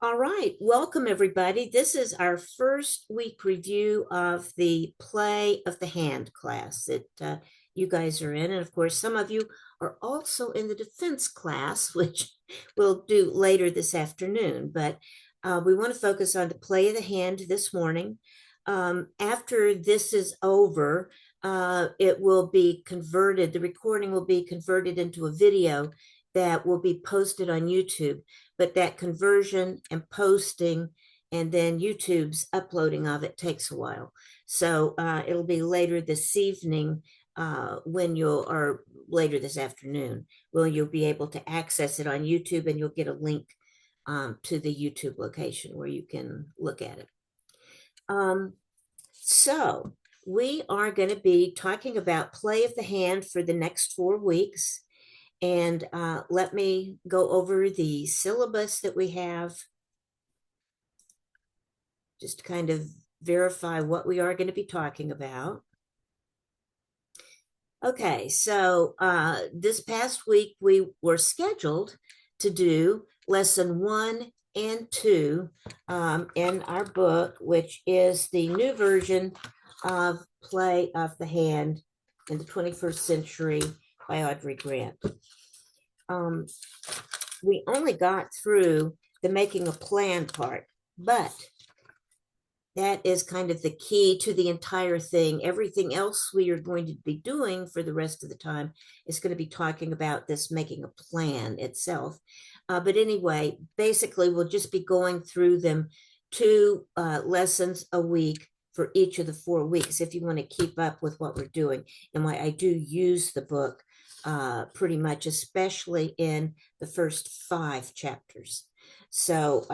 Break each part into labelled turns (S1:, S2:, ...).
S1: All right, welcome everybody. This is our first week review of the Play of the Hand class that you guys are in. And of course, some of you are also in the defense class, which we'll do later this afternoon. But we want to focus on the Play of the Hand this morning. After this is over, it will be converted, the recording will be converted into a video that will be posted on YouTube, but that conversion and posting and then YouTube's uploading of it takes a while. So it'll be later this evening or later this afternoon, when you'll be able to access it on YouTube, and you'll get a link to the YouTube location where you can look at it. So we are going to be talking about Play of the Hand for the next 4 weeks. And let me go over the syllabus that we have, just to kind of verify what we are going to be talking about. Okay, so this past week we were scheduled to do lesson 1 and 2 in our book, which is the new version of Play of the Hand in the 21st Century by Audrey Grant. We only got through the making a plan part, but that is kind of the key to the entire thing. Everything else we are going to be doing for the rest of the time is going to be talking about this making a plan itself. But anyway, basically, we'll just be going through them 2 lessons a week for each of the 4 weeks, if you want to keep up with what we're doing and why I do use the book pretty much, especially in the first 5 chapters. So,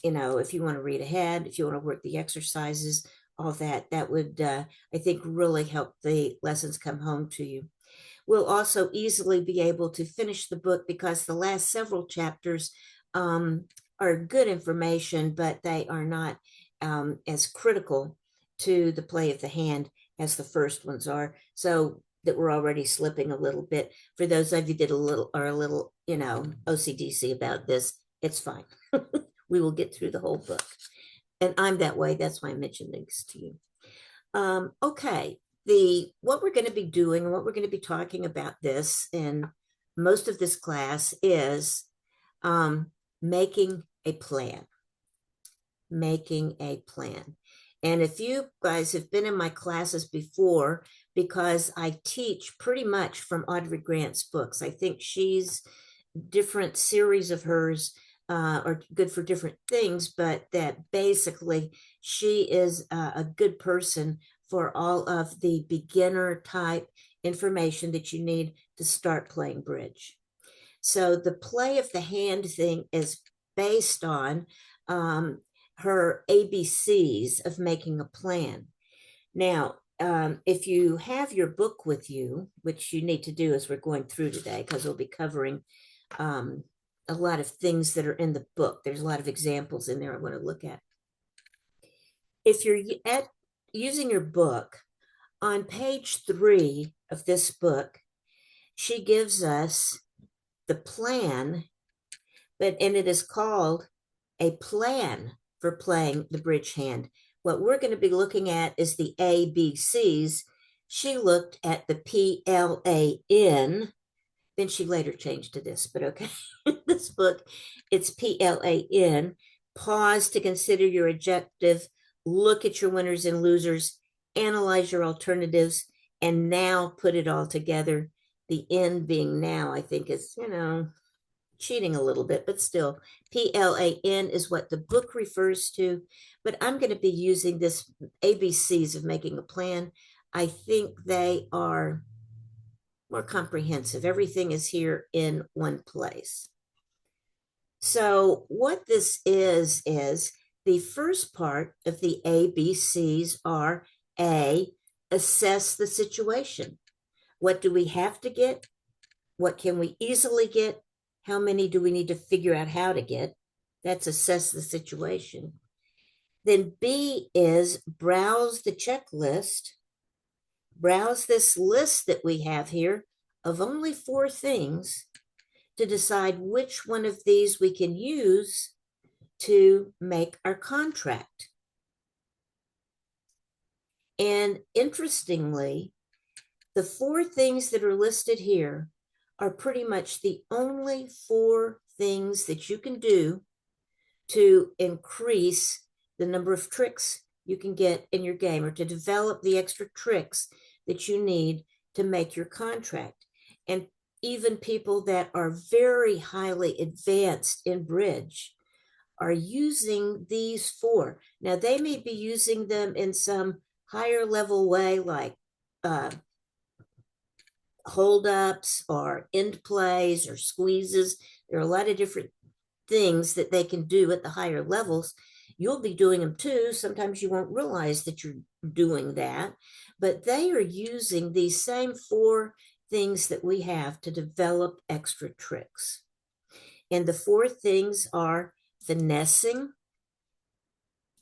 S1: if you want to read ahead, if you want to work the exercises, all that would, I think, really help the lessons come home to you. We'll also easily be able to finish the book because the last several chapters are good information, but they are not as critical to the Play of the Hand as the first ones are. So that we're already slipping a little bit. For those of you that are a little, OCDC about this, it's fine. We will get through the whole book. And I'm that way. That's why I mentioned things to you. Okay, what we're going to be doing and what we're going to be talking about this in most of this class is making a plan. Making a plan. And if you guys have been in my classes before, because I teach pretty much from Audrey Grant's books, I think she's different series of hers are good for different things, but that basically she is a good person for all of the beginner type information that you need to start playing bridge. So the Play of the Hand thing is based on her ABCs of making a plan. Now, if you have your book with you, which you need to do as we're going through today, because we'll be covering a lot of things that are in the book. There's a lot of examples in there I want to look at. If you're using your book, on page 3 of this book, she gives us the plan, and it is called a plan for playing the bridge hand. What we're going to be looking at is the ABCs. She looked at the PLAN, then she later changed to this, but okay. This book, it's PLAN. Pause to consider your objective, look at your winners and losers, analyze your alternatives, and now put it all together. The N being now, I think, is, cheating a little bit, but still, PLAN is what the book refers to. But I'm going to be using this ABCs of making a plan. I think they are more comprehensive. Everything is here in one place. So what this is the first part of the ABCs are A, assess the situation. What do we have to get? What can we easily get? How many do we need to figure out how to get? That's assess the situation. Then B is browse the checklist. Browse this list that we have here of only 4 things to decide which one of these we can use to make our contract. And interestingly, the 4 things that are listed here are pretty much the only 4 things that you can do to increase the number of tricks you can get in your game, or to develop the extra tricks that you need to make your contract. And even people that are very highly advanced in bridge are using these 4. Now, they may be using them in some higher level way, like holdups or end plays or squeezes. There are a lot of different things that they can do at the higher levels. You'll be doing them too. Sometimes you won't realize that you're doing that, but they are using these same 4 things that we have to develop extra tricks. And the 4 things are finessing.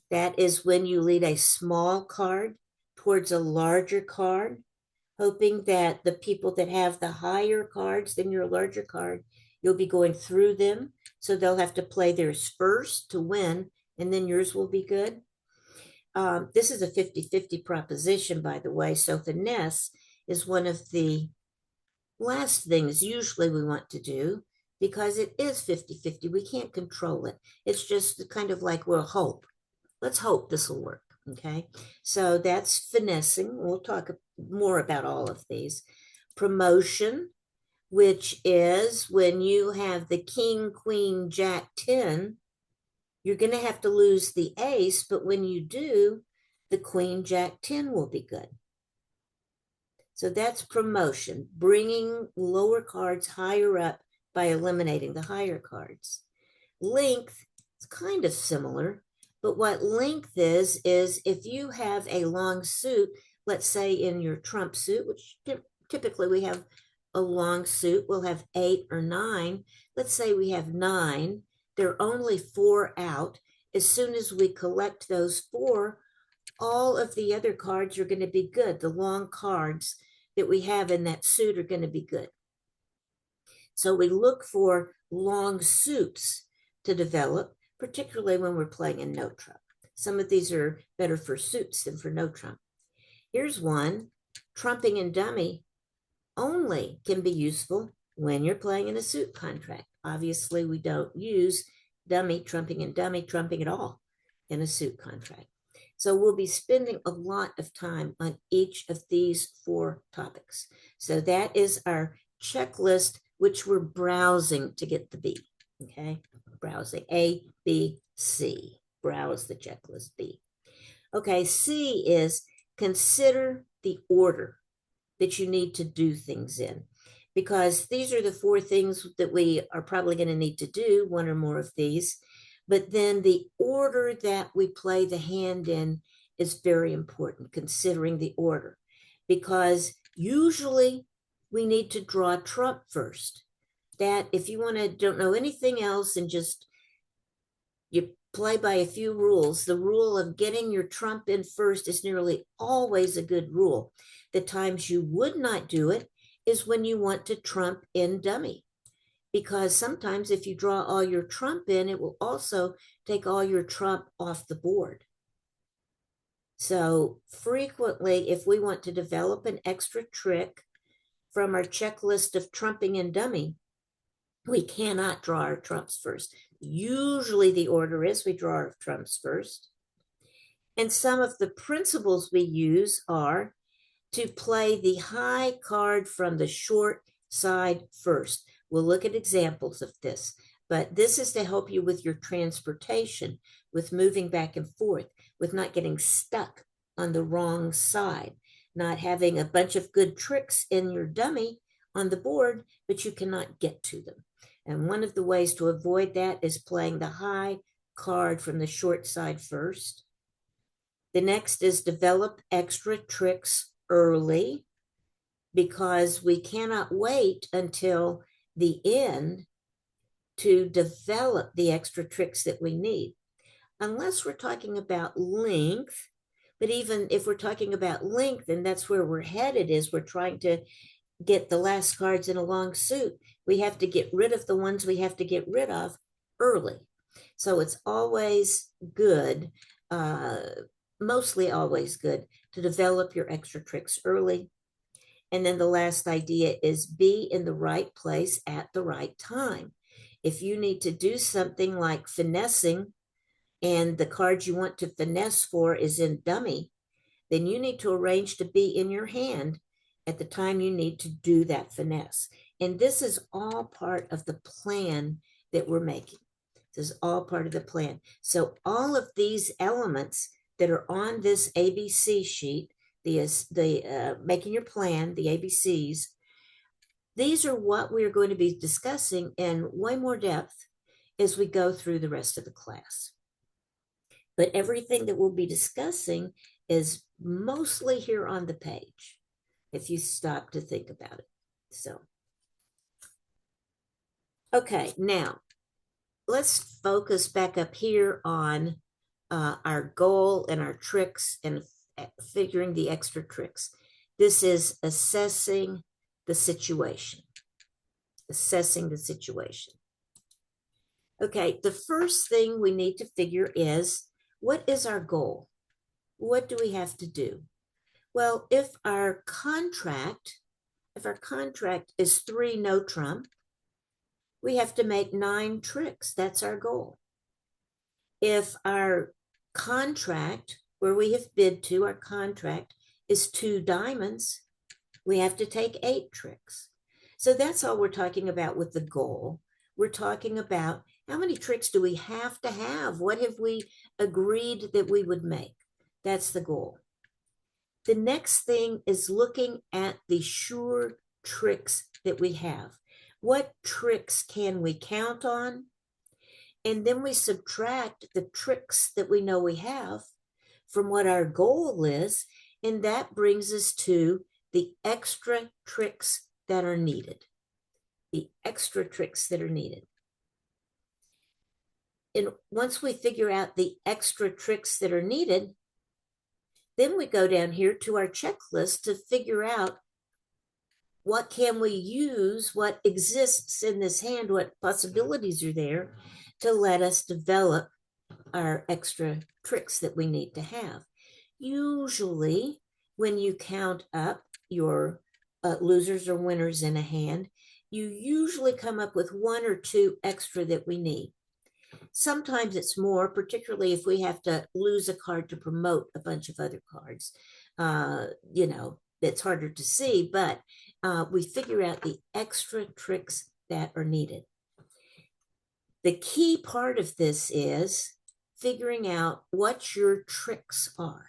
S1: That is when you lead a small card towards a larger card, hoping that the people that have the higher cards than your larger card, you'll be going through them. So they'll have to play theirs first to win, and then yours will be good. This is a 50-50 proposition, by the way. So finesse is one of the last things usually we want to do, because it is 50-50. We can't control it. It's just kind of like, we'll hope. Let's hope this will work. Okay. So that's finessing. We'll talk more about all of these. Promotion, which is when you have the king, queen, jack, 10, you're going to have to lose the ace, but when you do, the queen, jack, 10 will be good. So that's promotion, bringing lower cards higher up by eliminating the higher cards. Length is kind of similar, but what length is if you have a long suit, let's say in your trump suit, which typically we have a long suit, we'll have 8 or 9. Let's say we have 9. There are only 4 out. As soon as we collect those 4, all of the other cards are going to be good. The long cards that we have in that suit are going to be good. So we look for long suits to develop, particularly when we're playing in no trump. Some of these are better for suits than for no trump. Here's one. Trumping and dummy only can be useful when you're playing in a suit contract. Obviously, we don't use dummy, trumping, and dummy trumping at all in a suit contract. So we'll be spending a lot of time on each of these 4 topics. So that is our checklist, which we're browsing to get the B. Okay, browsing A, B, C. Browse the checklist B. Okay, C is consider the order that you need to do things in, because these are the 4 things that we are probably going to need to do, 1 or more of these. But then the order that we play the hand in is very important, considering the order, because usually we need to draw trump first. That if you don't know anything else and just you play by a few rules, the rule of getting your trump in first is nearly always a good rule. The times you would not do it is when you want to trump in dummy, because sometimes if you draw all your trump in, it will also take all your trump off the board. So frequently, if we want to develop an extra trick from our checklist of trumping and dummy, we cannot draw our trumps first. Usually the order is we draw our trumps first. And some of the principles we use are to play the high card from the short side first. We'll look at examples of this, but this is to help you with your transportation, with moving back and forth, with not getting stuck on the wrong side, not having a bunch of good tricks in your dummy on the board, but you cannot get to them. And one of the ways to avoid that is playing the high card from the short side first. The next is develop extra tricks early, because we cannot wait until the end to develop the extra tricks that we need, unless we're talking about length. But even if we're talking about length, and that's where we're headed, is we're trying to get the last cards in a long suit, we have to get rid of the ones we have to get rid of early. So it's always good, mostly always good, to develop your extra tricks early. And then the last idea is be in the right place at the right time. If you need to do something like finessing and the card you want to finesse for is in dummy, then you need to arrange to be in your hand at the time you need to do that finesse. And this is all part of the plan that we're making. This is all part of the plan. So all of these elements that are on this ABC sheet, the making your plan, the ABCs, these are what we're going to be discussing in way more depth as we go through the rest of the class. But everything that we'll be discussing is mostly here on the page, if you stop to think about it. So, okay, now let's focus back up here on our goal and our tricks and figuring the extra tricks. This is assessing the situation. Assessing the situation. Okay, the first thing we need to figure is, what is our goal? What do we have to do? Well, if our contract is 3 no trump, we have to make 9 tricks. That's our goal. If our contract, where we have bid to, our contract is 2 diamonds, we have to take 8 tricks. So that's all we're talking about with the goal. We're talking about how many tricks do we have to have? What have we agreed that we would make? That's the goal. The next thing is looking at the sure tricks that we have. What tricks can we count on? And then we subtract the tricks that we know we have from what our goal is, and that brings us to the extra tricks that are needed. The extra tricks that are needed. And once we figure out the extra tricks that are needed, then we go down here to our checklist to figure out what can we use, what exists in this hand, what possibilities are there to let us develop our extra tricks that we need to have. Usually, when you count up your losers or winners in a hand, you usually come up with 1 or 2 extra that we need. Sometimes it's more, particularly if we have to lose a card to promote a bunch of other cards. It's harder to see, but we figure out the extra tricks that are needed. The key part of this is figuring out what your tricks are.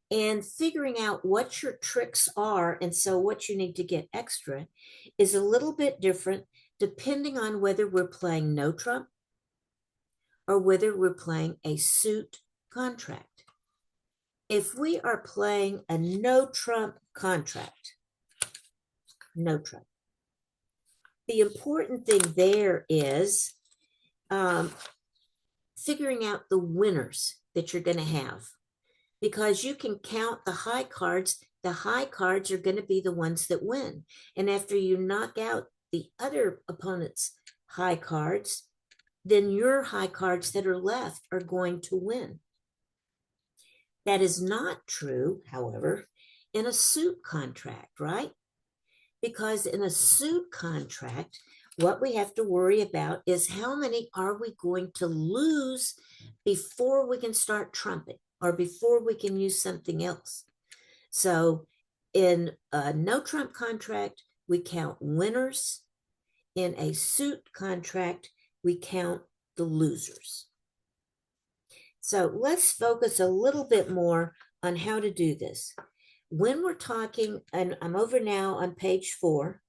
S1: And figuring out what your tricks are, and so what you need to get extra, is a little bit different depending on whether we're playing no trump or whether we're playing a suit contract. If we are playing a no trump contract, no trump, the important thing there is figuring out the winners that you're going to have, because you can count the high cards. The high cards are going to be the ones that win. And after you knock out the other opponent's high cards, then your high cards that are left are going to win. That is not true, however, in a suit contract, right? Because in a suit contract, what we have to worry about is how many are we going to lose before we can start trumping or before we can use something else. So in a no trump contract, we count winners. In a suit contract, we count the losers. So let's focus a little bit more on how to do this. When we're talking, and I'm over now on page 4,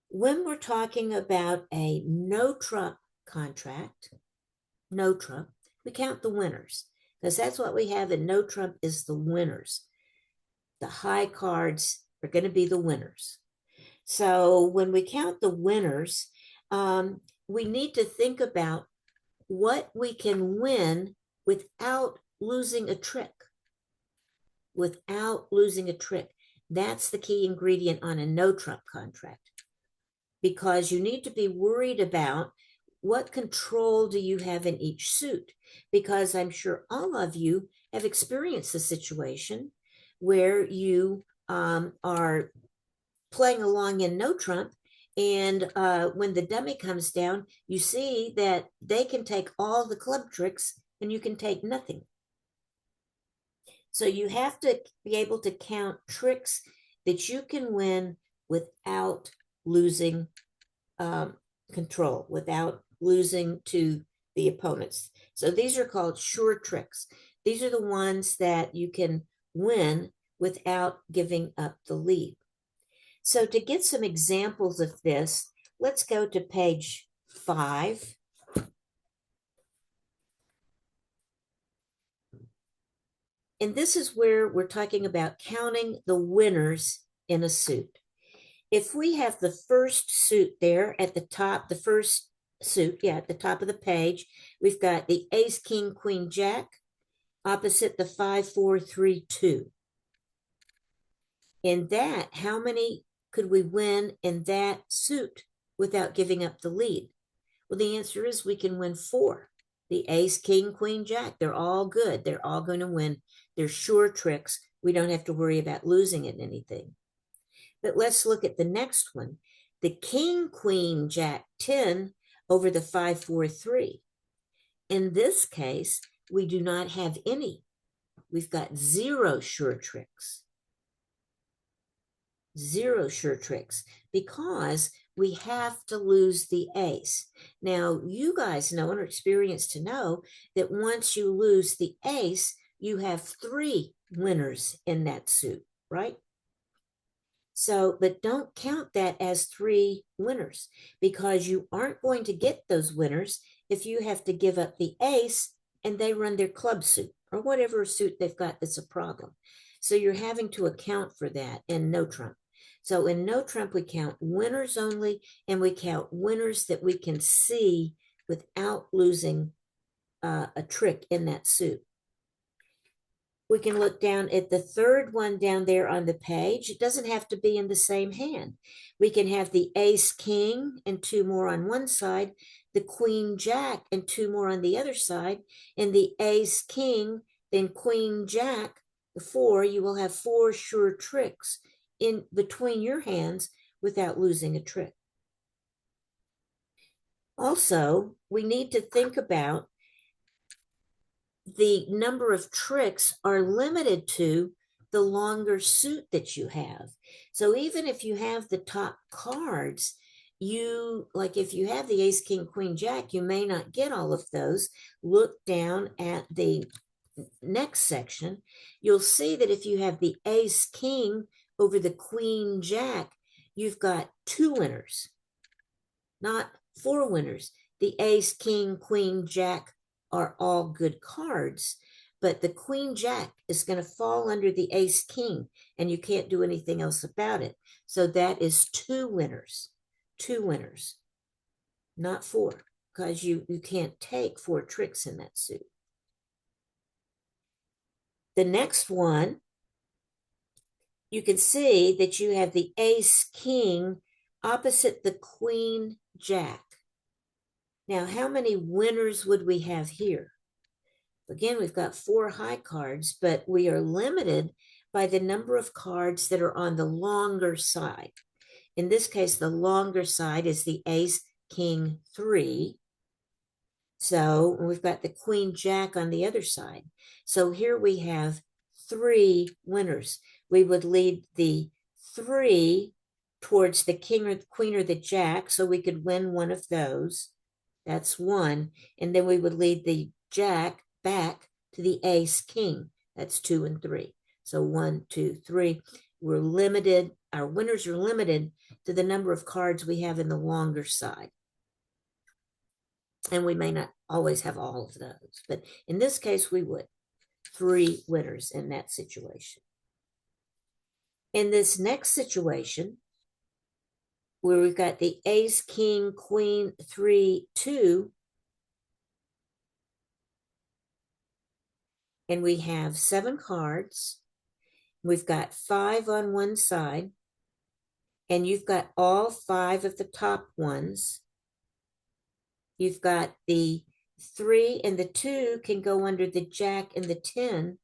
S1: when we're talking about a no trump contract, no trump, we count the winners, because that's what we have in no trump is the winners. The high cards are going to be the winners. So when we count the winners, we need to think about what we can win without losing a trick. Without losing a trick. That's the key ingredient on a no trump contract, because you need to be worried about what control do you have in each suit? Because I'm sure all of you have experienced a situation where you are playing along in no trump, and when the dummy comes down, you see that they can take all the club tricks and you can take nothing. So you have to be able to count tricks that you can win without losing control, without losing to the opponents. So these are called sure tricks. These are the ones that you can win without giving up the lead. So to get some examples of this, let's go to page 5. And this is where we're talking about counting the winners in a suit. If we have the first suit there at the top, the first suit, yeah, at the top of the page, we've got the ace, king, queen, jack, opposite the 5, 4, 3, 2. In that, how many could we win in that suit without giving up the lead? Well, the answer is we can win 4. The ace, king, queen, jack, they're all good. They're all going to win. They're sure tricks. We don't have to worry about losing at anything. But let's look at the next one. The king, queen, jack, 10 over the 5, 4, 3. In this case, we do not have any. We've got 0 sure tricks. 0 sure tricks because we have to lose the ace. Now, you guys know and are experienced to know that once you lose the ace, you have 3 winners in that suit, right? So, but don't count that as 3 winners because you aren't going to get those winners if you have to give up the ace and they run their club suit or whatever suit they've got that's a problem. So you're having to account for that in no trump. So in no trump, we count winners only, and we count winners that we can see without losing a trick in that suit. We can look down at the third one down there on the page. It doesn't have to be in the same hand. We can have the ace king and 2 more on one side, the queen jack and 2 more on the other side, and the ace king, then queen jack, the 4. You will have 4 sure tricks in between your hands without losing a trick. Also, we need to think about the number of tricks are limited to the longer suit that you have. So even if you have the top cards, you like if you have the ace, king, queen, jack, you may not get all of those. Look down at the next section. You'll see that if you have the ace, king over the queen, jack, you've got 2 winners, not 4 winners. The ace, king, queen, jack are all good cards, but the queen jack is going to fall under the ace king and you can't do anything else about it. So that is 2 winners, not 4, because you can't take 4 tricks in that suit. The next one, you can see that you have the ace king opposite the queen jack. Now, how many winners would we have here? Again, we've got 4 high cards, but we are limited by the number of cards that are on the longer side. In this case, the longer side is the ace, king, 3. So we've got the queen, jack on the other side. So here we have 3 winners. We would lead the 3 towards the king or the queen or the jack, so we could win one of those. That's 1. And then we would lead the jack back to the ace king. That's 2 and 3. So 1, 2, 3. We're limited. Our winners are limited to the number of cards we have in the longer side. And we may not always have all of those, but in this case, we would. 3 winners in that situation. In this next situation, where we've got the ace, king, queen, 3, 2, and we have 7 cards. We've got 5 on one side, and you've got all 5 of the top ones. You've got the 3 and the 2 can go under the jack and the 10,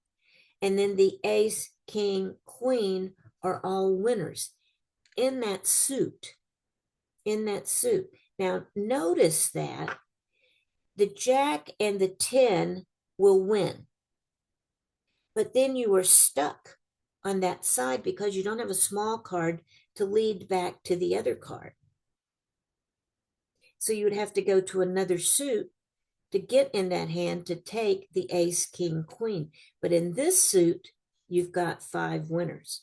S1: and then the ace, king, queen are all winners in that suit. In that suit. Now, notice that the jack and the 10 will win, but then you are stuck on that side because you don't have a small card to lead back to the other card. So you would have to go to another suit to get in that hand to take the ace, king, queen. But in this suit, you've got 5 winners,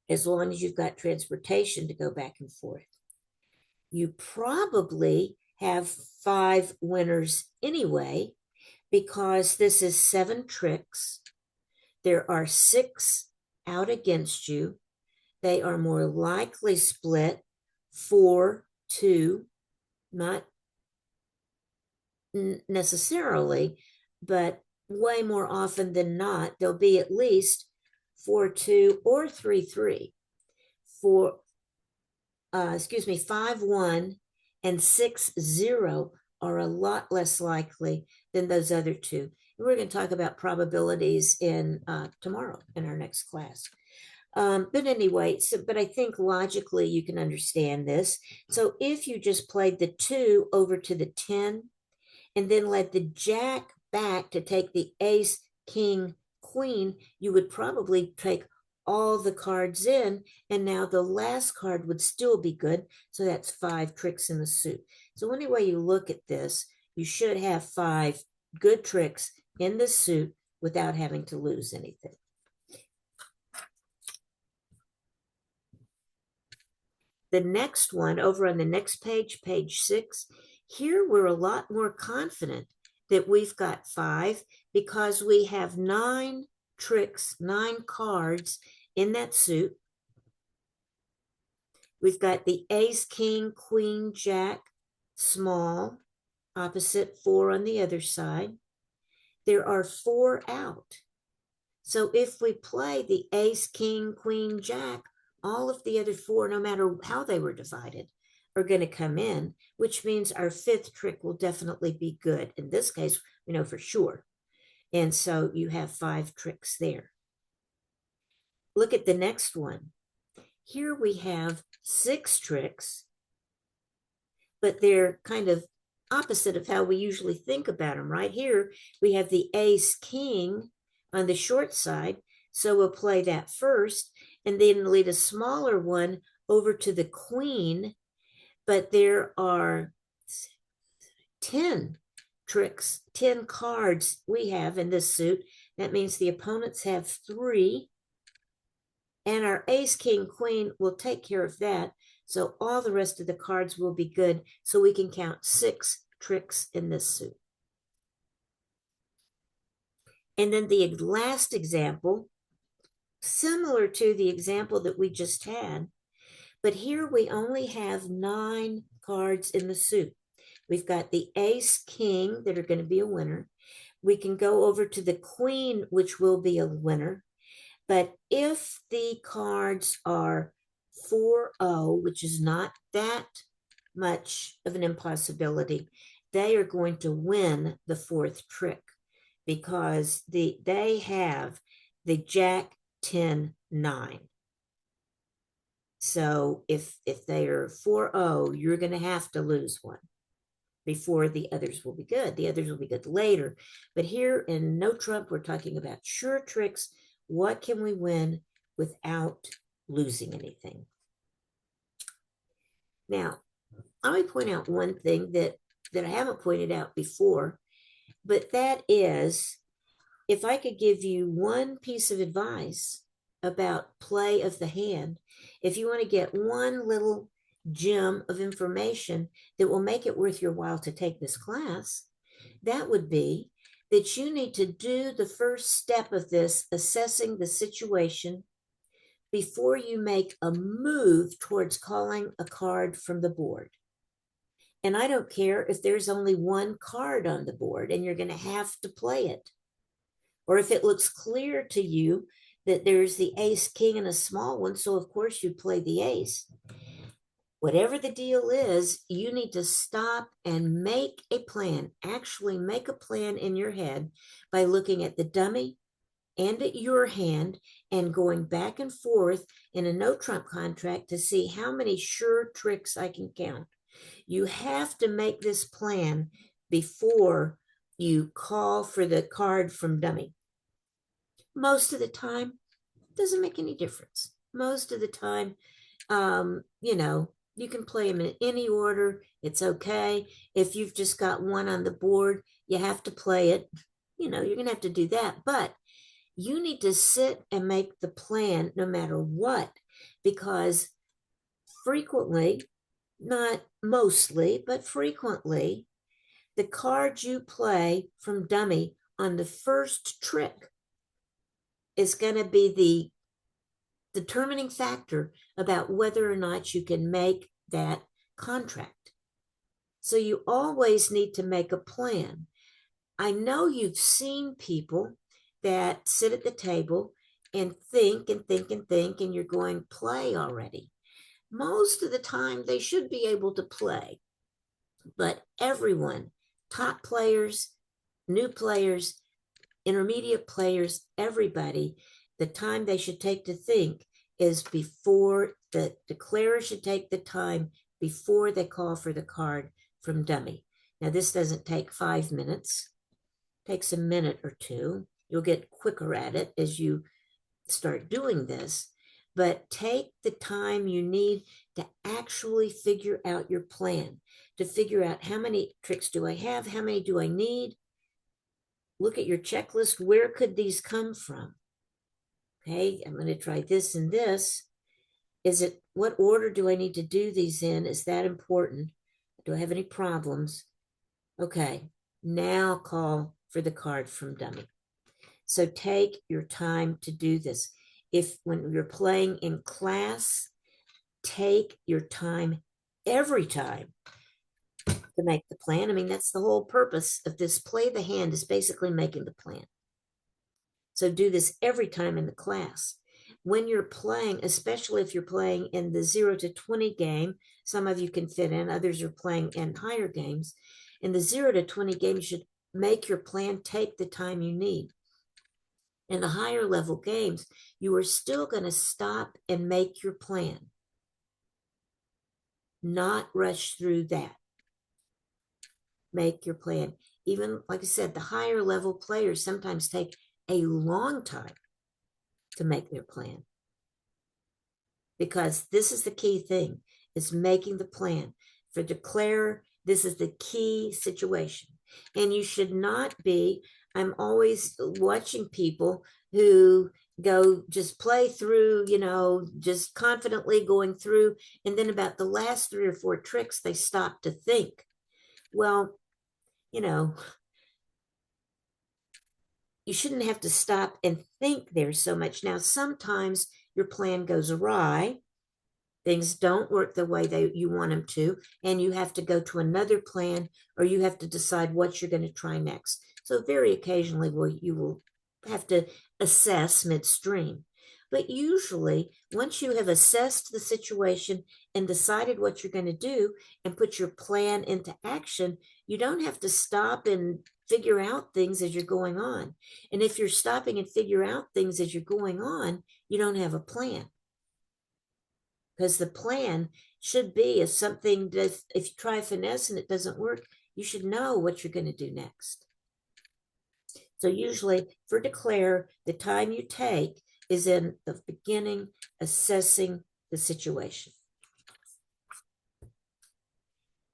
S1: as long as you've got transportation to go back and forth. You probably have 5 winners anyway, because this is 7 tricks. There are 6 out against you. They are more likely split 4-2, not necessarily, but way more often than not, there'll be at least 4-2 or 3-3. 5-1 and 6-0 are a lot less likely than those other two. And we're going to talk about probabilities in tomorrow in our next class. But anyway, but I think logically you can understand this. So if you just played the 2 over to the 10 and then led the jack back to take the ace, king, queen, you would probably take all the cards in, and now the last card would still be good. So that's 5 tricks in the suit. So any way you look at this, you should have 5 good tricks in the suit without having to lose anything. The next one over on the next page, page 6, here we're a lot more confident that we've got 5 because we have 9 tricks, 9 cards in that suit. We've got the ace, king, queen, jack, small, opposite 4 on the other side. There are 4 out. So if we play the ace, king, queen, jack, all of the other 4, no matter how they were divided, are going to come in, which means our 5th trick will definitely be good. In this case, we know for sure. And so you have 5 tricks there. Look at the next one. Here we have 6 tricks, but they're kind of opposite of how we usually think about them. Right here, we have the ace, king on the short side. So we'll play that first and then lead a smaller one over to the queen. But there are 10 tricks, 10 cards we have in this suit. That means the opponents have 3. And our ace, king, queen will take care of that. So all the rest of the cards will be good. So we can count 6 tricks in this suit. And then the last example, similar to the example that we just had, but here we only have 9 cards in the suit. We've got the ace, king that are going to be a winner. We can go over to the queen, which will be a winner. But if the cards are 4-0, which is not that much of an impossibility, they are going to win the 4th trick because they have the jack, 10, 9. So if they are 4-0, you're going to have to lose one before the others will be good. The others will be good later. But here in No Trump, we're talking about sure tricks. What can we win without losing anything? Now, I want to point out one thing that I haven't pointed out before, but that is, if I could give you one piece of advice about play of the hand, if you want to get one little gem of information that will make it worth your while to take this class, that would be that you need to do the first step of this, assessing the situation, before you make a move towards calling a card from the board. And I don't care if there's only one card on the board and you're going to have to play it. Or if it looks clear to you that there's the ace, king, and a small one, so of course you play the ace. whatever the deal is, you need to stop and make a plan. Actually, make a plan in your head by looking at the dummy and at your hand and going back and forth in a no trump contract to see how many sure tricks I can count. You have to make this plan before you call for the card from dummy. Most of the time, doesn't make any difference. Most of the time, you can play them in any order. It's okay. If you've just got one on the board, you have to play it. You're going to have to do that. But you need to sit and make the plan no matter what, because frequently, not mostly, but frequently, the cards you play from dummy on the first trick is going to be the determining factor about whether or not you can make that contract. So you always need to make a plan. I know you've seen people that sit at the table and think and think and think, and you're going, play already. Most of the time, they should be able to play. But everyone, top players, new players, intermediate players, everybody, the time they should take to think is before the declarer should take the time before they call for the card from dummy. Now, this doesn't take 5 minutes. It takes a minute or two. You'll get quicker at it as you start doing this, but take the time you need to actually figure out your plan, to figure out how many tricks do I have, how many do I need. Look at your checklist. Where could these come from? Okay, I'm going to try this and this. What order do I need to do these in? Is that important? Do I have any problems? Okay, now call for the card from dummy. So take your time to do this. When you're playing in class, take your time every time to make the plan. I mean, that's the whole purpose of this. Play the hand is basically making the plan. So do this every time in the class. When you're playing, especially if you're playing in the 0 to 20 game, some of you can fit in, others are playing in higher games. In the 0 to 20 game, you should make your plan, take the time you need. In the higher level games, you are still going to stop and make your plan, not rush through that. Make your plan. Even, like I said, the higher level players sometimes take a long time to make their plan, because this is the key thing, is making the plan. For declarer, this is the key situation. And you should not be, I'm always watching people who go just play through, just confidently going through, and then about the last 3 or 4 tricks, they stop to think. Well, you shouldn't have to stop and think there so much. Now, sometimes your plan goes awry. Things don't work the way you want them to, and you have to go to another plan, or you have to decide what you're going to try next. So very occasionally you will have to assess midstream. But usually, once you have assessed the situation and decided what you're going to do and put your plan into action, you don't have to stop and figure out things as you're going on. And if you're stopping and figure out things as you're going on, you don't have a plan. Because the plan should be, if something does, if you try finesse and it doesn't work, you should know what you're going to do next. So usually for declare, the time you take is in the beginning, assessing the situation.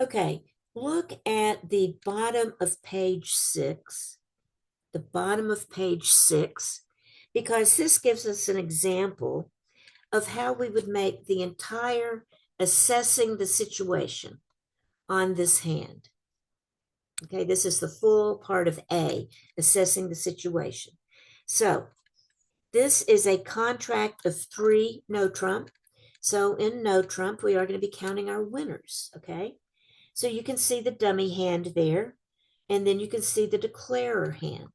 S1: Okay, look at the bottom of page 6, the bottom of page 6, because this gives us an example of how we would make the entire assessing the situation on this hand. Okay, this is the full part of A, assessing the situation. So this is a contract of 3 no trump. So in no trump, we are going to be counting our winners, okay? So you can see the dummy hand there, and then you can see the declarer hand.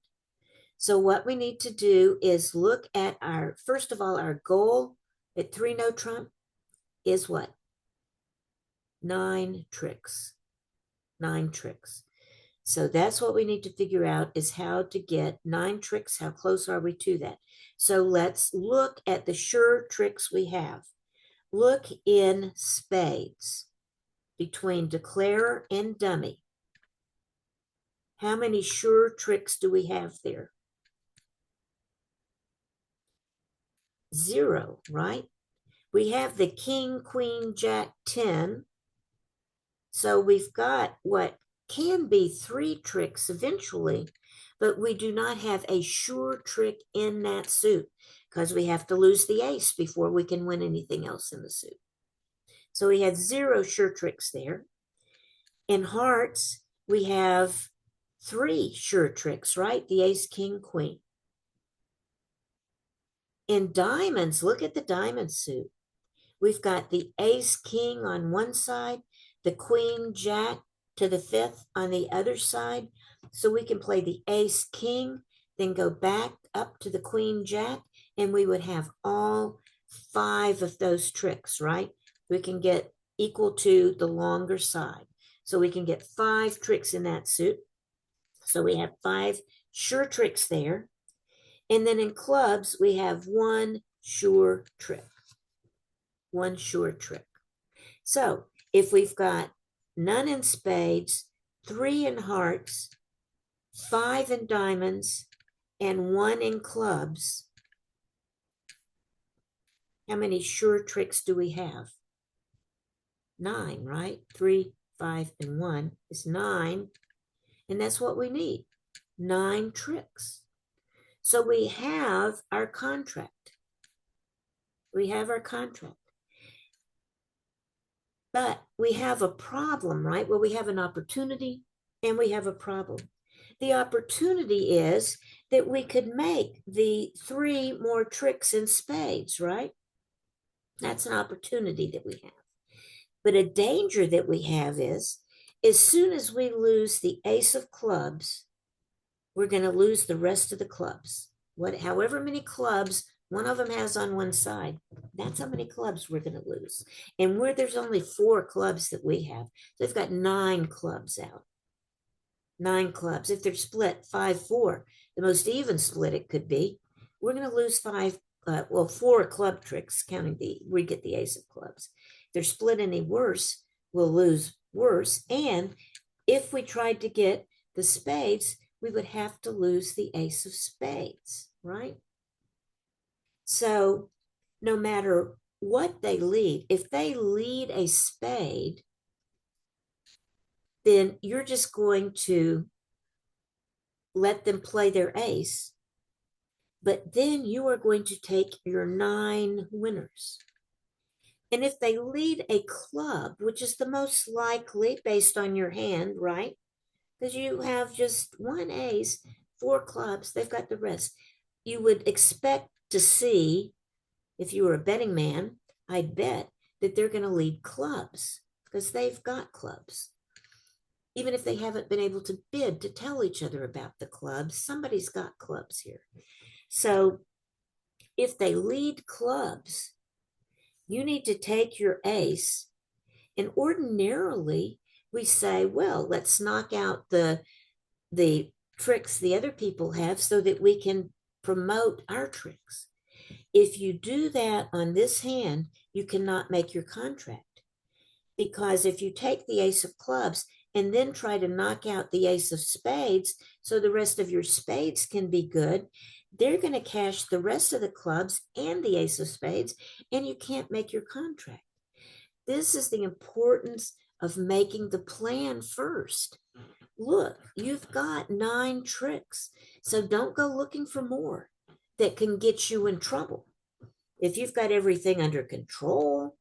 S1: So what we need to do is look at first of all, our goal at 3 no trump is what? 9 tricks. 9 tricks. So that's what we need to figure out is how to get 9 tricks. How close are we to that? So let's look at the sure tricks we have. Look in spades between declarer and dummy. How many sure tricks do we have there? 0, right? We have the king, queen, jack, 10. So we've got what can be 3 tricks eventually, but we do not have a sure trick in that suit because we have to lose the ace before we can win anything else in the suit. So we have 0 sure tricks there. In hearts, we have 3 sure tricks, right? The ace, king, queen. In diamonds, look at the diamond suit. We've got the ace, king on one side, the queen, jack to the 5th on the other side. So we can play the ace, king, then go back up to the queen, jack, and we would have all 5 of those tricks, right? We can get equal to the longer side. So we can get 5 tricks in that suit. So we have 5 sure tricks there. And then in clubs, we have 1 sure trick. 1 sure trick. So if we've got none in spades, 3 in hearts, 5 in diamonds, and 1 in clubs, how many sure tricks do we have? 9, right? 3, 5, and 1 is 9. And that's what we need. 9 tricks. So we have our contract. We have our contract. But we have a problem, right? Well, we have an opportunity and we have a problem. The opportunity is that we could make the 3 more tricks in spades, right? That's an opportunity that we have. But a danger that we have is as soon as we lose the ace of clubs, we're going to lose the rest of the clubs. However many clubs one of them has on one side, that's how many clubs we're going to lose. And there's only 4 clubs that we have. So they've got 9 clubs out. 9 clubs. If they're split 5-4, the most even split it could be, we're going to lose 4 club tricks, counting we get the ace of clubs. If they're split any worse, we'll lose worse. And if we tried to get the spades, we would have to lose the ace of spades, right? So no matter what they lead, if they lead a spade, then you're just going to let them play their ace. But then you are going to take your 9 winners. And if they lead a club, which is the most likely based on your hand, right? Because you have just 1 ace, 4 clubs, they've got the rest. You would expect to see, if you were a betting man, I'd bet that they're going to lead clubs because they've got clubs. Even if they haven't been able to bid to tell each other about the clubs, somebody's got clubs here. So if they lead clubs, you need to take your ace. And ordinarily, we say, well, let's knock out the tricks the other people have so that we can promote our tricks. If you do that on this hand, you cannot make your contract. Because if you take the ace of clubs and then try to knock out the ace of spades so the rest of your spades can be good, they're going to cash the rest of the clubs and the ace of spades, and you can't make your contract. This is the importance of making the plan first. Look, you've got 9 tricks, so don't go looking for more that can get you in trouble. If you've got everything under control,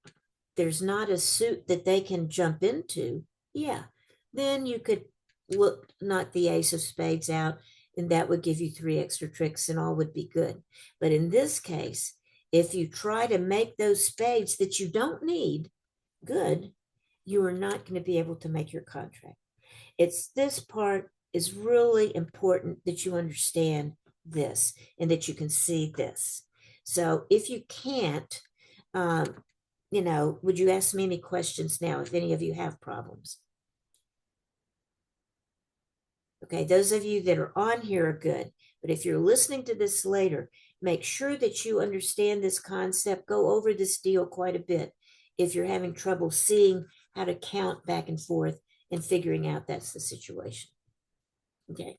S1: there's not a suit that they can jump into, yeah, then you could knock the ace of spades out, and that would give you 3 extra tricks and all would be good. But in this case, if you try to make those spades that you don't need good, you are not going to be able to make your contract. This part is really important that you understand this and that you can see this. So if you can't, would you ask me any questions now if any of you have problems? Okay, those of you that are on here are good. But if you're listening to this later, make sure that you understand this concept. Go over this deal quite a bit if you're having trouble seeing how to count back and forth and figuring out that's the situation. Okay.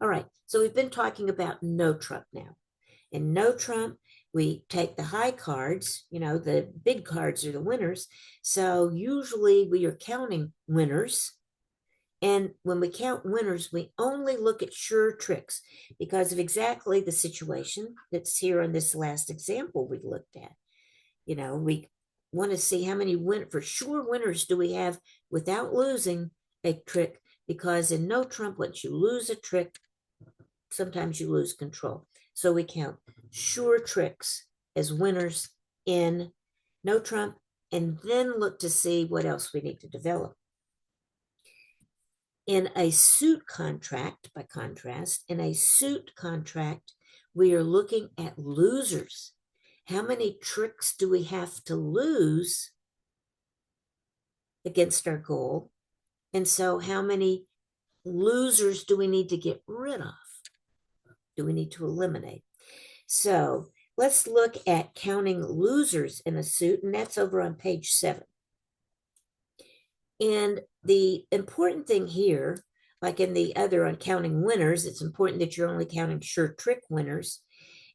S1: All right. So we've been talking about no trump now. In no trump, we take the high cards, the big cards are the winners. So usually we are counting winners. And when we count winners, we only look at sure tricks because of exactly the situation that's here in this last example we looked at. We want to see how many for sure winners do we have without losing a trick, because in no trump, once you lose a trick, sometimes you lose control. So we count sure tricks as winners in no trump, and then look to see what else we need to develop. In a suit contract, by contrast, in a suit contract, we are looking at losers. How many tricks do we have to lose against our goal? And so how many losers do we need to get rid of? Do we need to eliminate? So let's look at counting losers in a suit, and that's over on page 7. And the important thing here, like in the other on counting winners, it's important that you're only counting sure trick winners.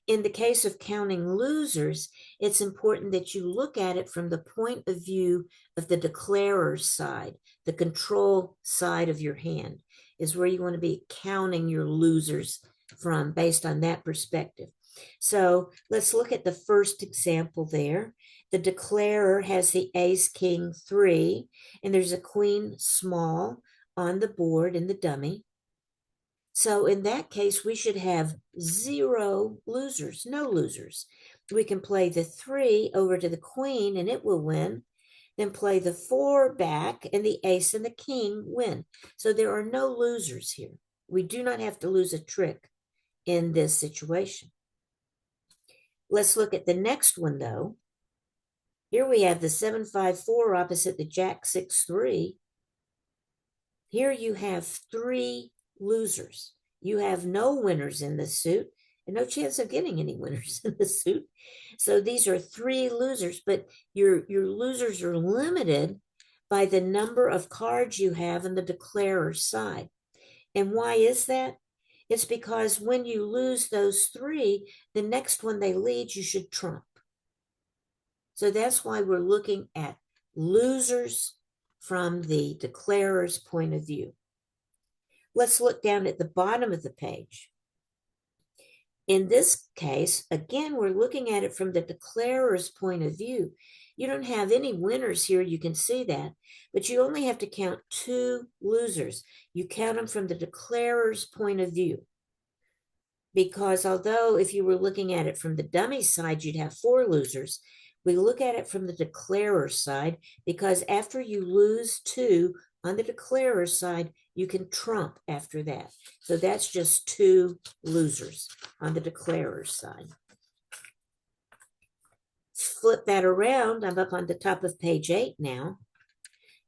S1: In the case of counting losers, it's important that you look at it from the point of view of the declarer's side. The control side of your hand is where you want to be counting your losers from, based on that perspective. So let's look at the first example there. The declarer has the ace, king, 3, and there's a queen small on the board in the dummy. So in that case, we should have 0 losers, no losers. We can play the 3 over to the queen and it will win. Then play the 4 back and the ace and the king win. So there are no losers here. We do not have to lose a trick in this situation. Let's look at the next one though. Here we have the 7-5-4 opposite the jack 6-3. Here you have 3 losers. You have no winners in the suit and no chance of getting any winners in the suit. So these are 3 losers, but your losers are limited by the number of cards you have on the declarer's side. And why is that? It's because when you lose those 3, the next one they lead, you should trump. So that's why we're looking at losers from the declarer's point of view. Let's look down at the bottom of the page. In this case, again, we're looking at it from the declarer's point of view. You don't have any winners here, you can see that, but you only have to count 2 losers. You count them from the declarer's point of view. Because although if you were looking at it from the dummy side, you'd have 4 losers, we look at it from the declarer's side because after you lose 2 on the declarer's side, you can trump after that. So that's just 2 losers on the declarer's side. Flip that around. I'm up on the top of page 8 now.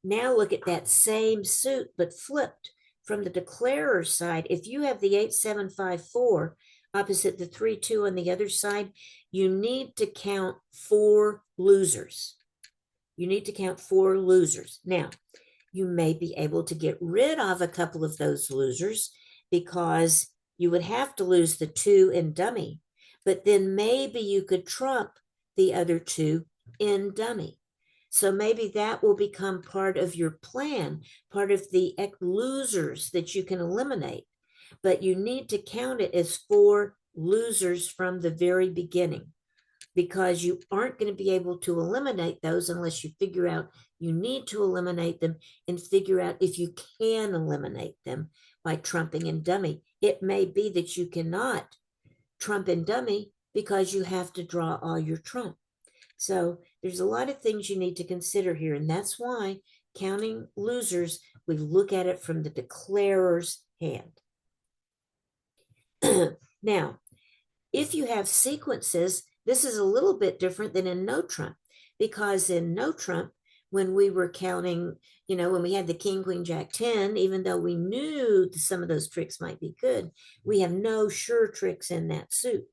S1: Now look at that same suit, but flipped from the declarer's side. If you have the 8-7-5-4 opposite the 3-2 on the other side, you need to count 4 losers. You need to count 4 losers. Now, you may be able to get rid of a couple of those losers because you would have to lose the 2 in dummy, but then maybe you could trump the other 2 in dummy. So maybe that will become part of your plan, part of the losers that you can eliminate, but you need to count it as 4 losers from the very beginning, because you aren't going to be able to eliminate those unless you figure out you need to eliminate them and figure out if you can eliminate them by trumping in dummy. It may be that you cannot trump in dummy because you have to draw all your trump. So there's a lot of things you need to consider here, and that's why counting losers, we look at it from the declarer's hand. Now, if you have sequences, this is a little bit different than in no trump. because in no trump, when we were counting, when we had the king, queen, jack, 10, even though we knew some of those tricks might be good, we have no sure tricks in that suit.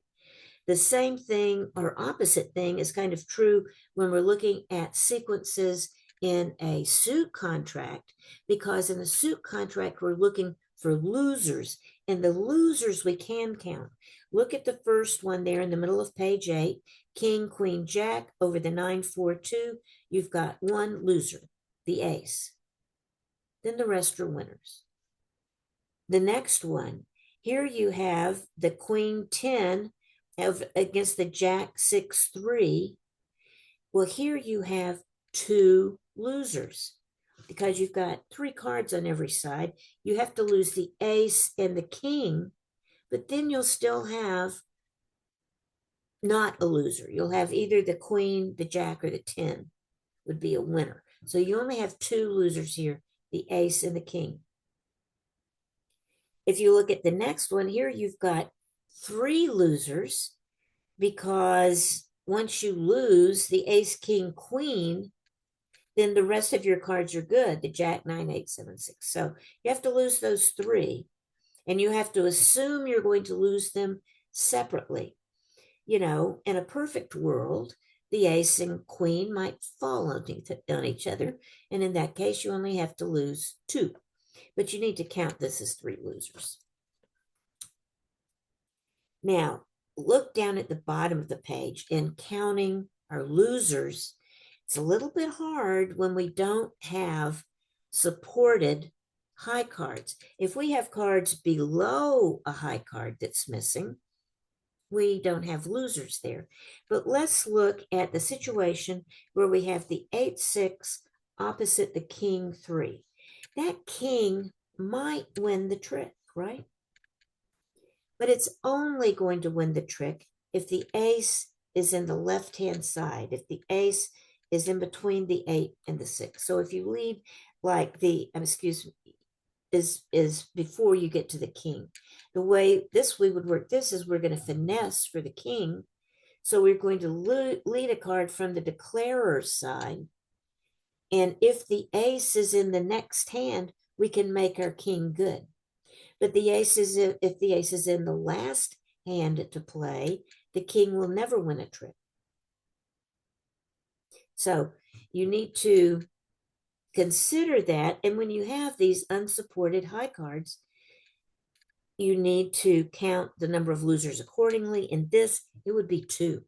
S1: The same thing or opposite thing is kind of true when we're looking at sequences in a suit contract, because in a suit contract, we're looking for losers, and the losers we can count. Look at the first one there in the middle of page 8, king, queen, jack over the 9, 4, 2. You've got one loser, the ace. Then the rest are winners. The next one, here you have the queen 10 against the jack 6, 3. Well, here you have two losers because you've got 3 cards on every side. You have to lose the ace and the king, but then you'll still have not a loser. You'll have either the queen, the jack, or the 10 would be a winner. So you only have 2 losers here, the ace and the king. If you look at the next one here, you've got 3 losers, because once you lose the ace, king, queen, then the rest of your cards are good, the jack, 9, 8, 7, 6. So you have to lose those 3, and you have to assume you're going to lose them separately. In a perfect world, the ace and queen might fall on each other, and in that case, you only have to lose 2. But you need to count this as 3 losers. Now, look down at the bottom of the page in counting our losers. It's a little bit hard when we don't have supported high cards. If we have cards below a high card that's missing, we don't have losers there. But let's look at the situation where we have the 8, 6 opposite the king, 3. That king might win the trick, right? But it's only going to win the trick if the ace is in the left-hand side, if the ace is in between the 8 and the 6. So if you leave like is before you get to the king. The way we would work this is we're going to finesse for the king. So we're going to lead a card from the declarer's side. And if the ace is in the next hand, we can make our king good. But if the ace is in the last hand to play, the king will never win a trick. So you need to consider that. And when you have these unsupported high cards, you need to count the number of losers accordingly. In this, it would be 2.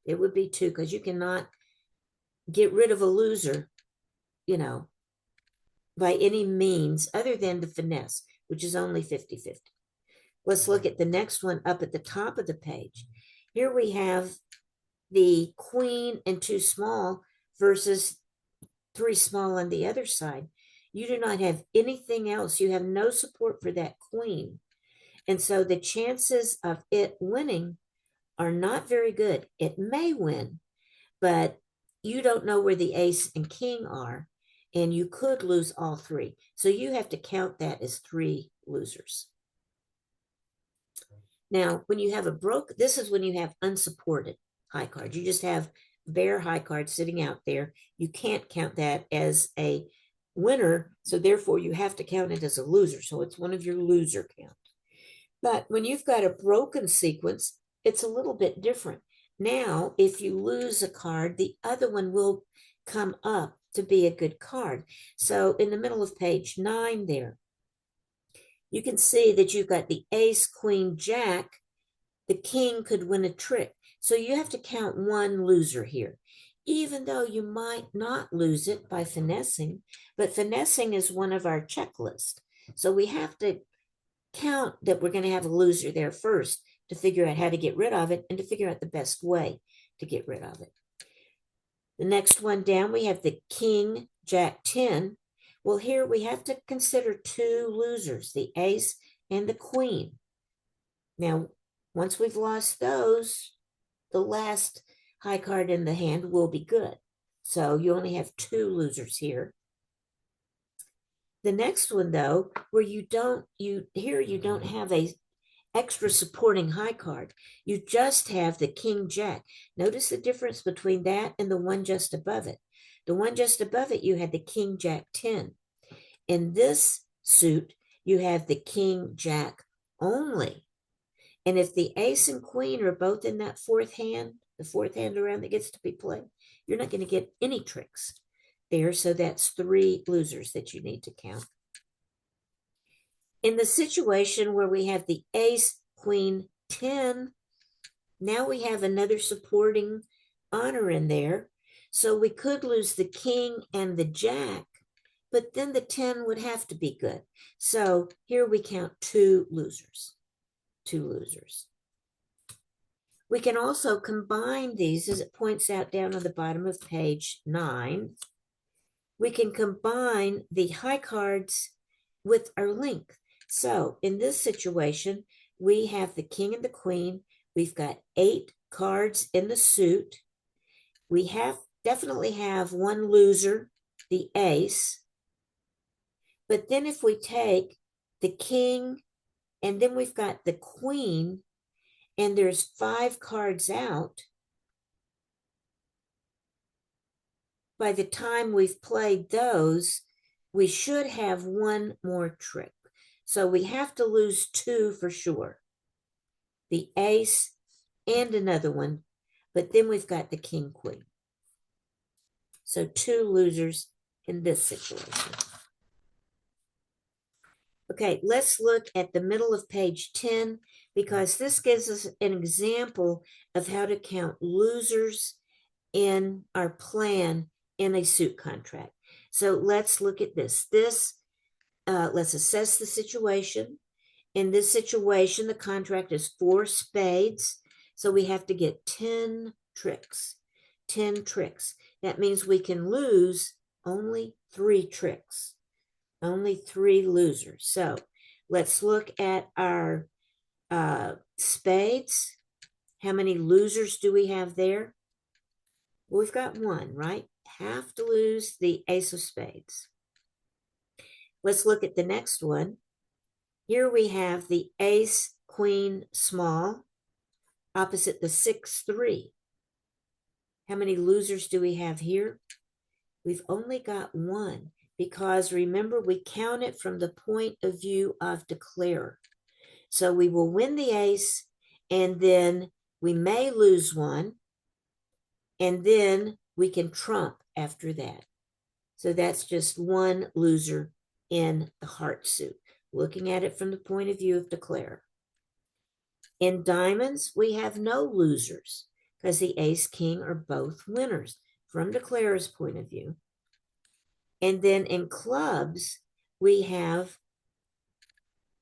S1: It would be 2 because you cannot get rid of a loser, by any means other than the finesse, which is only 50-50. Let's look at the next one up at the top of the page. Here we have the queen and 2 small versus 3 small on the other side. You do not have anything else. You have no support for that queen. And so the chances of it winning are not very good. It may win, but you don't know where the ace and king are, and you could lose all 3. So you have to count that as 3 losers. Now, when you have this is when you have unsupported high cards. You just have bare high cards sitting out there. You can't count that as a winner, so therefore you have to count it as a loser. So it's one of your loser counts. But when you've got a broken sequence, it's a little bit different. Now, if you lose a card, the other one will come up to be a good card. So in the middle of page 9 there, you can see that you've got the ace, queen, jack. The king could win a trick. So you have to count 1 loser here, even though you might not lose it by finessing, but finessing is one of our checklists. So we have to count that we're going to have a loser there first to figure out how to get rid of it and to figure out the best way to get rid of it. The next one down, we have the king, jack, 10. Well, here we have to consider 2 losers, the ace and the queen. Now, once we've lost those, the last high card in the hand will be good. So you only have 2 losers here. The next one, though, where you don't have extra supporting high card. You just have the king jack. Notice the difference between that and the one just above it. The one just above it, you had the king jack 10. In this suit, you have the king jack only. And if the ace and queen are both in that fourth hand, the fourth hand around that gets to be played, you're not going to get any tricks there. So that's 3 losers that you need to count. In the situation where we have the ace, queen, 10, now we have another supporting honor in there. So we could lose the king and the jack, but then the 10 would have to be good. So here we count 2 losers. 2 losers. We can also combine these, as it points out down on the bottom of page 9. We can combine the high cards with our length. So in this situation, we have the king and the queen. We've got 8 cards in the suit. We definitely have one loser, the ace. But then if we take the king, and then we've got the queen, and there's 5 cards out, by the time we've played those, we should have one more trick. So we have to lose 2 for sure. The ace and another one, but then we've got the king, queen. So 2 losers in this situation. Okay, let's look at the middle of page 10, because this gives us an example of how to count losers in our plan in a suit contract. So let's look at this. Let's assess the situation. In this situation, the contract is 4 spades. So we have to get 10 tricks. 10 tricks. That means we can lose only 3 tricks. Only 3 losers. So let's look at our spades. How many losers do we have there? Well, we've got 1, right? Have to lose the ace of spades. Let's look at the next one. Here we have the ace, queen, small, opposite the 6-3. How many losers do we have here? We've only got 1, because remember, we count it from the point of view of declarer. So we will win the ace, and then we may lose 1, and then we can trump after that. So that's just 1 loser in the heart suit, looking at it from the point of view of declarer. In diamonds, we have no losers, because the ace, king are both winners from declarer's point of view. And then in clubs, we have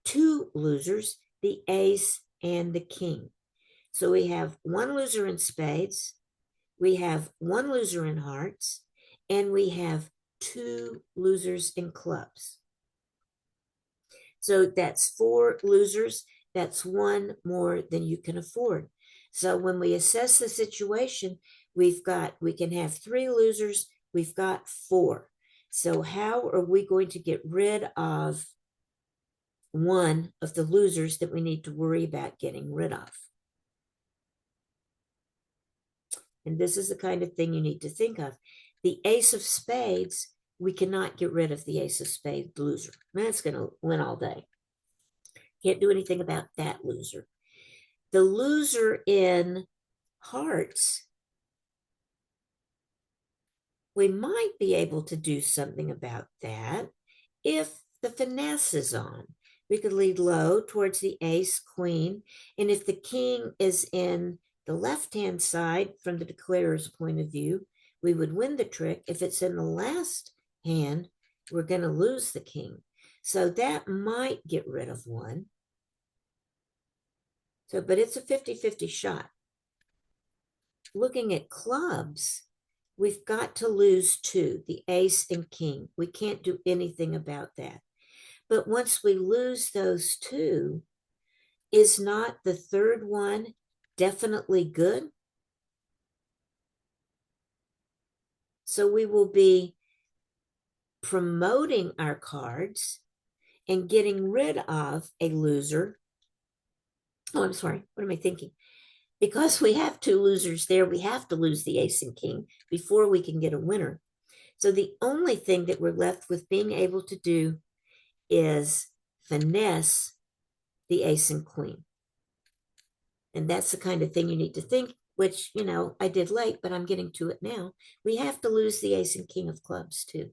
S1: 2 losers, the ace and the king. So we have 1 loser in spades, we have 1 loser in hearts, and we have 2 losers in clubs. So that's 4 losers. That's 1 more than you can afford. So when we assess the situation, we can have 3 losers. We've got 4. So how are we going to get rid of one of the losers that we need to worry about getting rid of? And this is the kind of thing you need to think of. The ace of spades, we cannot get rid of the ace of spades loser. That's going to win all day. Can't do anything about that loser. The loser in hearts, we might be able to do something about that if the finesse is on. We could lead low towards the ace, queen, and if the king is in the left-hand side from the declarer's point of view, we would win the trick. If it's in the last hand, we're going to lose the king. So that might get rid of 1. So, but it's a 50-50 shot. Looking at clubs, we've got to lose 2, the ace and king. We can't do anything about that. But once we lose those 2, is not the third one definitely good? So we will be promoting our cards and getting rid of a loser Oh, I'm sorry. What am I thinking? Because we have two losers there, we have to lose the ace and king before we can get a winner. So the only thing that we're left with being able to do is finesse the ace and queen. And that's the kind of thing you need to think, which, I did late, but I'm getting to it now. We have to lose the ace and king of clubs too.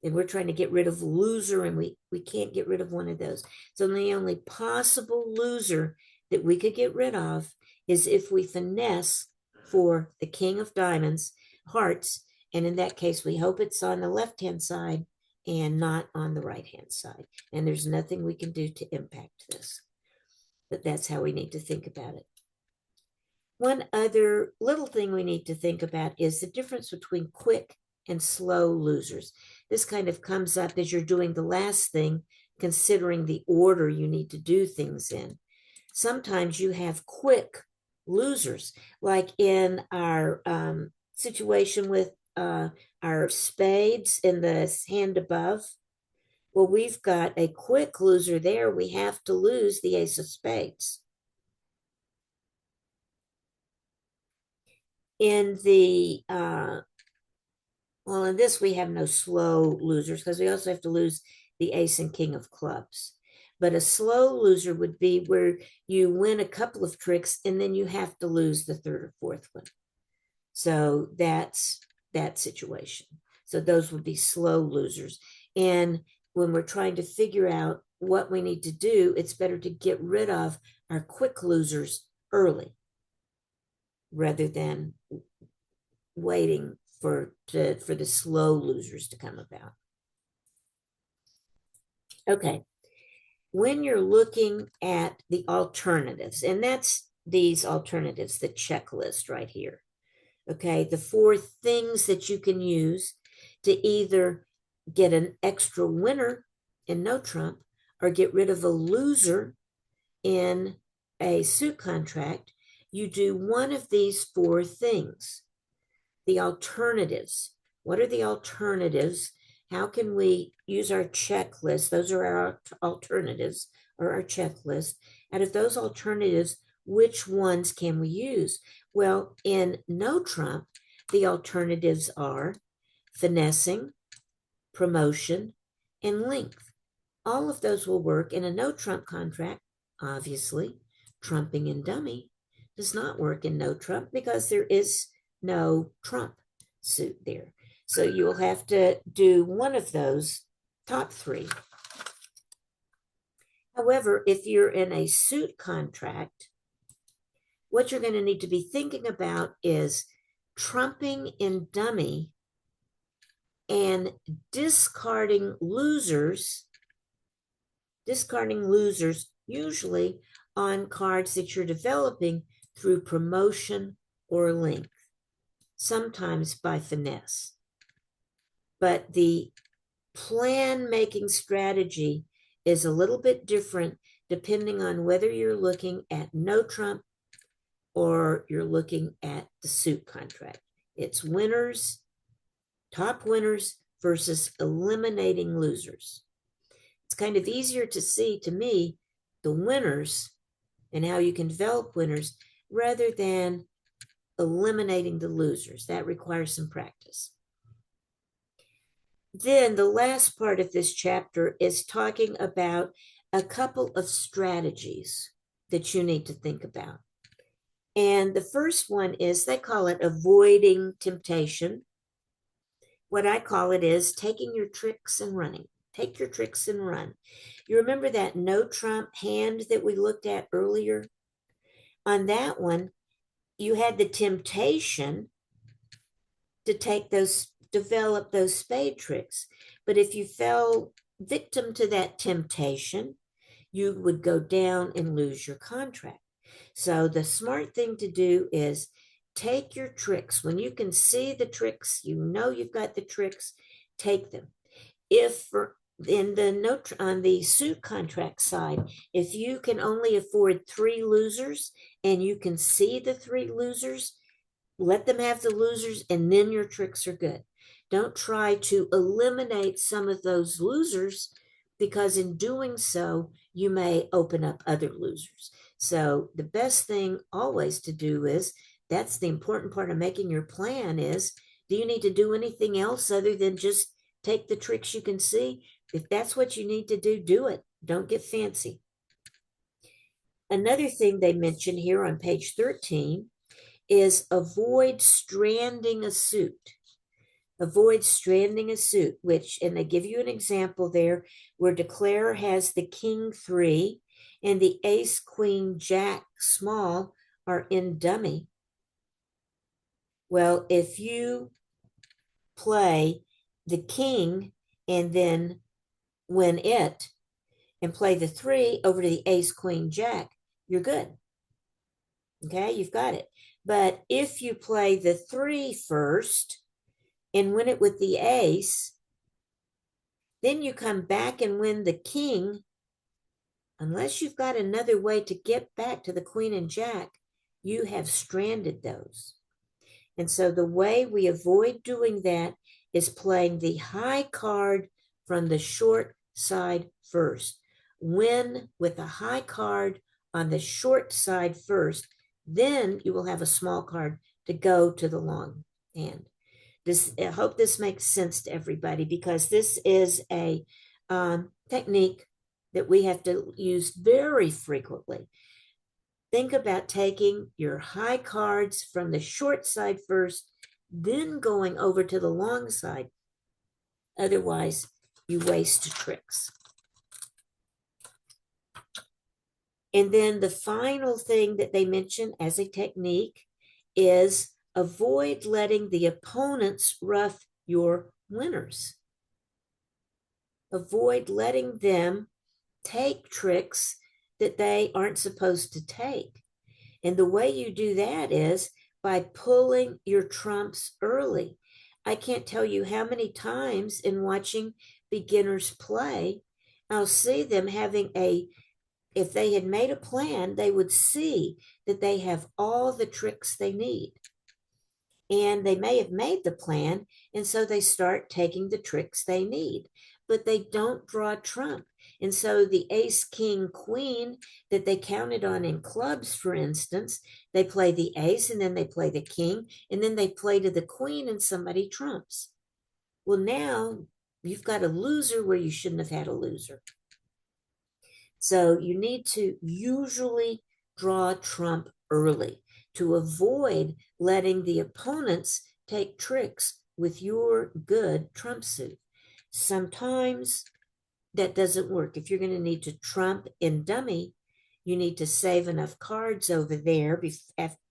S1: And we're trying to get rid of loser, and we can't get rid of one of those. So the only possible loser that we could get rid of is if we finesse for the king of diamonds, hearts, and in that case, we hope it's on the left-hand side and not on the right-hand side. And there's nothing we can do to impact this. But that's how we need to think about it. One other little thing we need to think about is the difference between quick and slow losers. This kind of comes up as you're doing the last thing, considering the order you need to do things in. Sometimes you have quick losers, like in our situation with our spades in the hand above. Well, we've got a quick loser there. We have to lose the ace of spades. In the well, in this we have no slow losers because we also have to lose the ace and king of clubs. But a slow loser would be where you win a couple of tricks and then you have to lose the third or fourth one. So that's that situation. So those would be slow losers. And when we're trying to figure out what we need to do, it's better to get rid of our quick losers early rather than waiting for the slow losers to come about. Okay, when you're looking at the alternatives, and that's these alternatives, the checklist right here. Okay, the four things that you can use to either get an extra winner in no trump or get rid of a loser in a suit contract. You do one of these four things. The alternatives. What are the alternatives? How can we use our checklist? Those are our alternatives or our checklist. Out of those alternatives, which ones can we use? Well, in no trump, the alternatives are finessing, promotion, and length. All of those will work in a no trump contract. Obviously, trumping and dummy does not work in no trump because there is no trump suit there. So you will have to do one of those top three. However, if you're in a suit contract, what you're going to need to be thinking about is trumping in dummy and discarding losers usually on cards that you're developing through promotion or length, sometimes by finesse. But the plan making strategy is a little bit different depending on whether you're looking at no trump or you're looking at the suit contract. It's winners, top winners versus eliminating losers. It's kind of easier to see, to me, the winners and how you can develop winners rather than eliminating the losers. That requires some practice. Then the last part of this chapter is talking about a couple of strategies that you need to think about. And the first one is, they call it avoiding temptation. What I call it is taking your tricks and running. Take your tricks and run. You remember that no trump hand that we looked at earlier? On that one, you had the temptation to develop those spade tricks. But if you fell victim to that temptation, you would go down and lose your contract. So the smart thing to do is take your tricks. When you can see the tricks, you know you've got the tricks, take them. If in the note on the suit contract side, if you can only afford 3 losers and you can see the 3 losers, let them have the losers and then your tricks are good. Don't try to eliminate some of those losers because in doing so, you may open up other losers. So the best thing always to do is, that's the important part of making your plan is, do you need to do anything else other than just take the tricks you can see? If that's what you need to do, do it. Don't get fancy. Another thing they mention here on page 13 is avoid stranding a suit. Avoid stranding a suit, which, and they give you an example there where declare has the king 3 and the ace, queen, jack small are in dummy. Well, if you play the king and then win it and play the 3 over to the ace, queen, jack, you're good. Okay, you've got it. But if you play the 3 first and win it with the ace, then you come back and win the king. Unless you've got another way to get back to the queen and jack, you have stranded those. And so the way we avoid doing that is playing the high card from the short side first. Win with a high card on the short side first, then you will have a small card to go to the long hand. I hope this makes sense to everybody, because this is a technique that we have to use very frequently. Think about taking your high cards from the short side first, then going over to the long side. Otherwise, you waste tricks. And then the final thing that they mention as a technique is avoid letting the opponents rough your winners. Avoid letting them take tricks that they aren't supposed to take. And the way you do that is by pulling your trumps early. I can't tell you how many times in watching beginners play, I'll see them having if they had made a plan, they would see that they have all the tricks they need. And they may have made the plan, and so they start taking the tricks they need, but they don't draw trump. And so the ace, king, queen that they counted on in clubs, for instance, they play the ace and then they play the king and then they play to the queen and somebody trumps. Well, now you've got a loser where you shouldn't have had a loser. So you need to usually draw trump early to avoid letting the opponents take tricks with your good trump suit. Sometimes that doesn't work. If you're going to need to trump in dummy, you need to save enough cards over there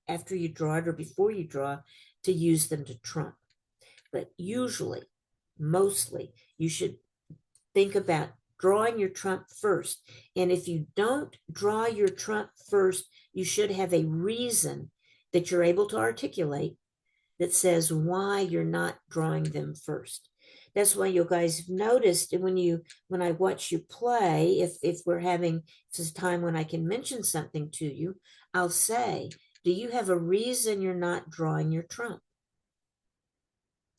S1: after you draw it or before you draw to use them to trump. But usually, mostly, you should think about drawing your trump first. And if you don't draw your trump first, you should have a reason that you're able to articulate that says why you're not drawing them first. That's why you guys noticed when I watch you play, if we're having this time when I can mention something to you, I'll say, do you have a reason you're not drawing your trump?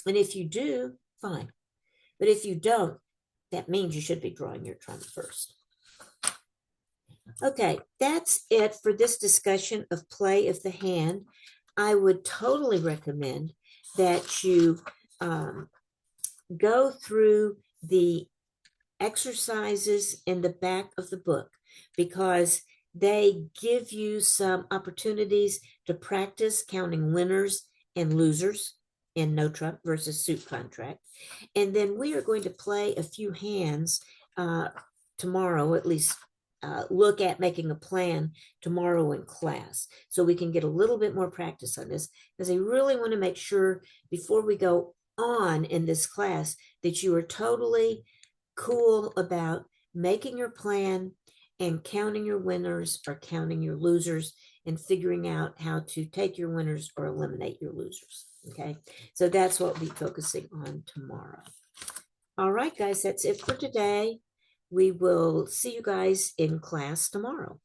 S1: And if you do, fine. But if you don't, that means you should be drawing your trump first. Okay, that's it for this discussion of play of the hand. I would totally recommend that you go through the exercises in the back of the book, because they give you some opportunities to practice counting winners and losers in no trump versus suit contract. And then we are going to play a few hands tomorrow, at least look at making a plan tomorrow in class, so we can get a little bit more practice on this, because I really want to make sure before we go on in this class that you are totally cool about making your plan and counting your winners or counting your losers and figuring out how to take your winners or eliminate your losers. Okay, so that's what we'll be focusing on tomorrow. All right, guys, that's it for today. We will see you guys in class tomorrow.